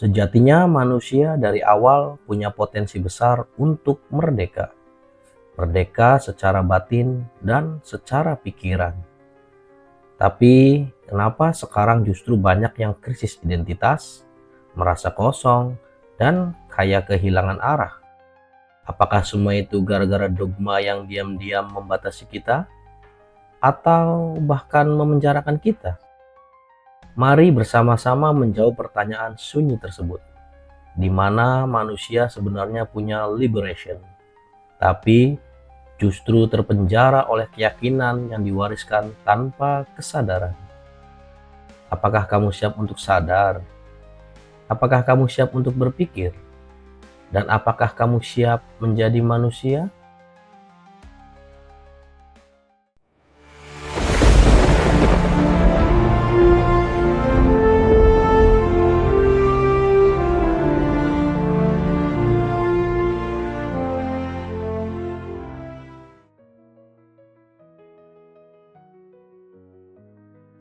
Sejatinya manusia dari awal punya potensi besar untuk merdeka. Merdeka secara batin dan secara pikiran. Tapi kenapa sekarang justru banyak yang krisis identitas, merasa kosong, dan kayak kehilangan arah? Apakah semua itu gara-gara dogma yang diam-diam membatasi kita? Atau bahkan memenjarakan kita? Mari bersama-sama menjawab pertanyaan sunyi tersebut. Di mana manusia sebenarnya punya liberation, tapi justru terpenjara oleh keyakinan yang diwariskan tanpa kesadaran. Apakah kamu siap untuk sadar? Apakah kamu siap untuk berpikir? Dan apakah kamu siap menjadi manusia?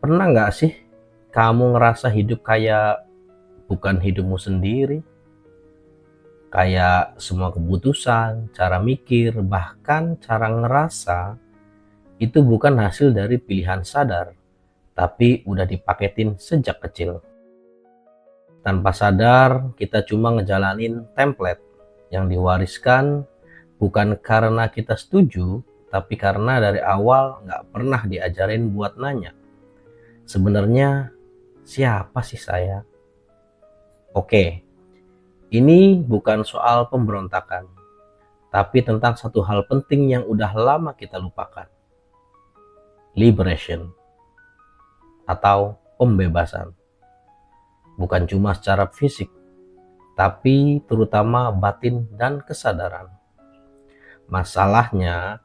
Pernah nggak sih kamu ngerasa hidup kayak bukan hidupmu sendiri? Kayak semua keputusan, cara mikir, bahkan cara ngerasa itu bukan hasil dari pilihan sadar, tapi udah dipaketin sejak kecil. Tanpa sadar, kita cuma ngejalanin template yang diwariskan bukan karena kita setuju, tapi karena dari awal nggak pernah diajarin buat nanya. Sebenarnya siapa sih saya? Oke, ini bukan soal pemberontakan, tapi tentang satu hal penting yang udah lama kita lupakan. Liberation atau pembebasan. Bukan cuma secara fisik, tapi terutama batin dan kesadaran. Masalahnya,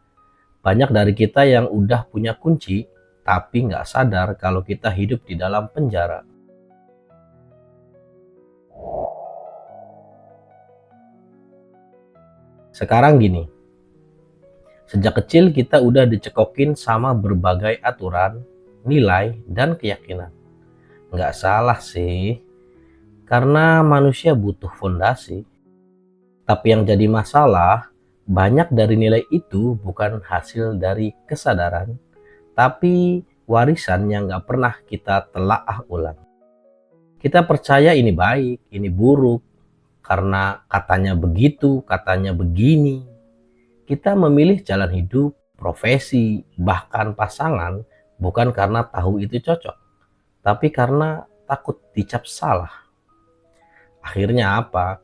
banyak dari kita yang udah punya kunci, tapi nggak sadar kalau kita hidup di dalam penjara. Sekarang gini, sejak kecil kita udah dicekokin sama berbagai aturan, nilai, dan keyakinan. Nggak salah sih, karena manusia butuh fondasi. Tapi yang jadi masalah, banyak dari nilai itu bukan hasil dari kesadaran, tapi warisan yang nggak pernah kita telaah ulang. Kita percaya ini baik, ini buruk, karena katanya begitu, katanya begini. Kita memilih jalan hidup, profesi, bahkan pasangan bukan karena tahu itu cocok, tapi karena takut dicap salah. Akhirnya apa?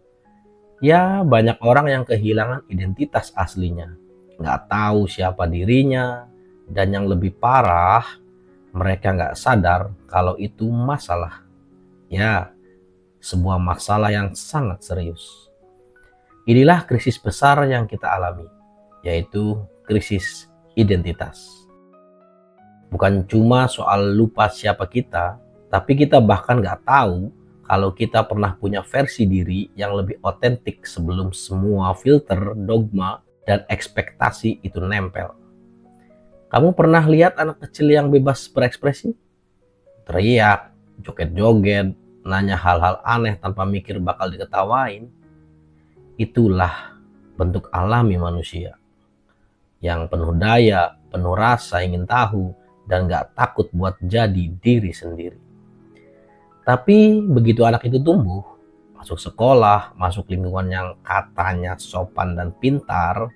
Ya banyak orang yang kehilangan identitas aslinya, nggak tahu siapa dirinya, dan yang lebih parah, mereka nggak sadar kalau itu masalah. Ya, sebuah masalah yang sangat serius. Inilah krisis besar yang kita alami, yaitu krisis identitas. Bukan cuma soal lupa siapa kita, tapi kita bahkan nggak tahu kalau kita pernah punya versi diri yang lebih otentik sebelum semua filter, dogma, dan ekspektasi itu nempel. Kamu pernah lihat anak kecil yang bebas berekspresi? Teriak, joget-joget, nanya hal-hal aneh tanpa mikir bakal diketawain. Itulah bentuk alami manusia yang penuh daya, penuh rasa ingin tahu, dan gak takut buat jadi diri sendiri. Tapi begitu anak itu tumbuh, masuk sekolah, masuk lingkungan yang katanya sopan dan pintar,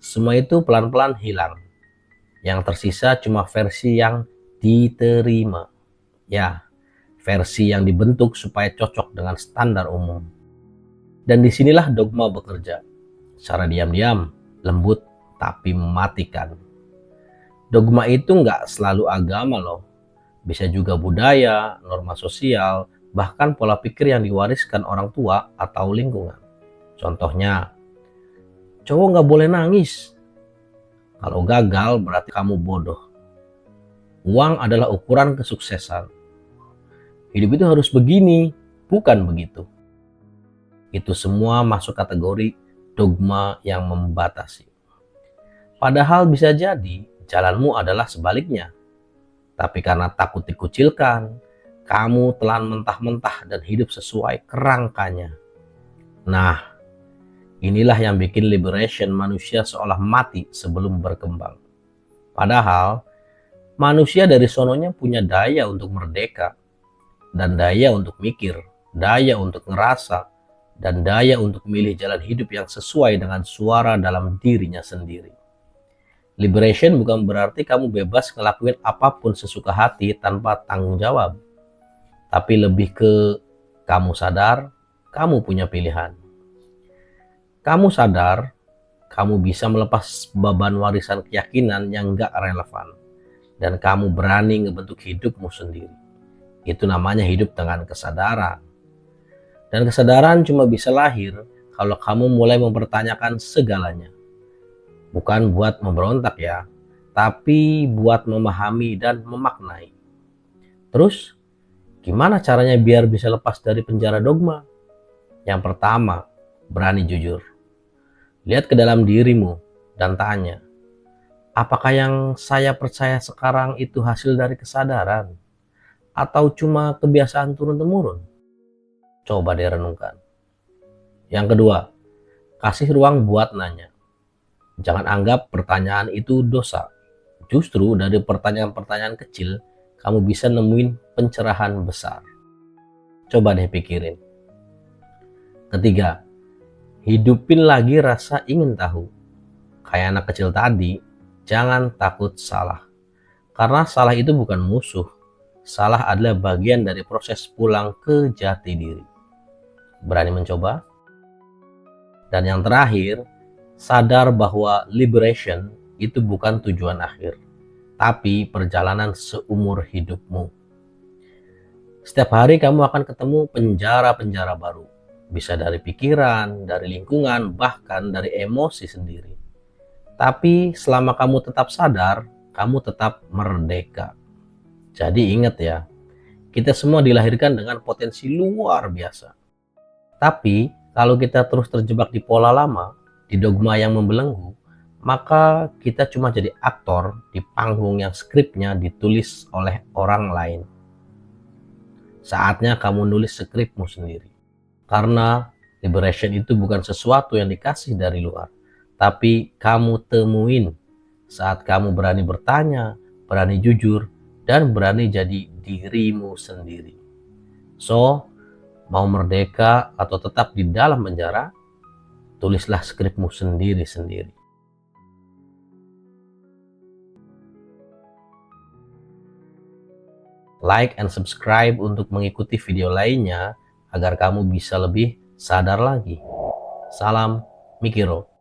semua itu pelan-pelan hilang. Yang tersisa cuma versi yang diterima. Ya, versi yang dibentuk supaya cocok dengan standar umum. Dan disinilah dogma bekerja. Secara diam-diam, lembut, tapi mematikan. Dogma itu nggak selalu agama loh. Bisa juga budaya, norma sosial, bahkan pola pikir yang diwariskan orang tua atau lingkungan. Contohnya, cowok nggak boleh nangis. Kalau gagal berarti kamu bodoh. Uang adalah ukuran kesuksesan. Hidup itu harus begini, bukan begitu. Itu semua masuk kategori dogma yang membatasi. Padahal bisa jadi jalanmu adalah sebaliknya. Tapi karena takut dikucilkan, Kamu telan mentah-mentah dan hidup sesuai kerangkanya. Nah, inilah yang bikin liberation manusia seolah mati sebelum berkembang. Padahal, manusia dari sononya punya daya untuk merdeka, dan daya untuk mikir, daya untuk ngerasa, dan daya untuk memilih jalan hidup yang sesuai dengan suara dalam dirinya sendiri. Liberation bukan berarti kamu bebas ngelakuin apapun sesuka hati tanpa tanggung jawab, tapi lebih ke kamu sadar, kamu punya pilihan. Kamu sadar, kamu bisa melepas beban warisan keyakinan yang gak relevan. Dan kamu berani ngebentuk hidupmu sendiri. Itu namanya hidup dengan kesadaran. Dan kesadaran cuma bisa lahir kalau kamu mulai mempertanyakan segalanya. Bukan buat memberontak ya, tapi buat memahami dan memaknai. Terus, gimana caranya biar bisa lepas dari penjara dogma? Yang pertama, berani jujur. Lihat ke dalam dirimu dan tanya, apakah yang saya percaya sekarang itu hasil dari kesadaran? Atau cuma kebiasaan turun-temurun? Coba deh renungkan. Yang kedua, kasih ruang buat nanya. Jangan anggap pertanyaan itu dosa. Justru dari pertanyaan-pertanyaan kecil, kamu bisa nemuin pencerahan besar. Coba deh pikirin. Ketiga, hidupin lagi rasa ingin tahu. Kayak anak kecil tadi, jangan takut salah. Karena salah itu bukan musuh. Salah adalah bagian dari proses pulang ke jati diri. Berani mencoba? Dan yang terakhir, sadar bahwa liberation itu bukan tujuan akhir, tapi perjalanan seumur hidupmu. Setiap hari kamu akan ketemu penjara-penjara baru. Bisa dari pikiran, dari lingkungan, bahkan dari emosi sendiri. Tapi selama kamu tetap sadar, kamu tetap merdeka. Jadi ingat ya, kita semua dilahirkan dengan potensi luar biasa. Tapi kalau kita terus terjebak di pola lama, di dogma yang membelenggu, maka kita cuma jadi aktor di panggung yang skripnya ditulis oleh orang lain. Saatnya kamu nulis skripmu sendiri. Karena liberation itu bukan sesuatu yang dikasih dari luar, tapi kamu temuin saat kamu berani bertanya, berani jujur, dan berani jadi dirimu sendiri. So, mau merdeka atau tetap di dalam penjara, tulislah skripmu sendiri-sendiri. Like and subscribe untuk mengikuti video lainnya agar kamu bisa lebih sadar lagi. Salam Mikiro.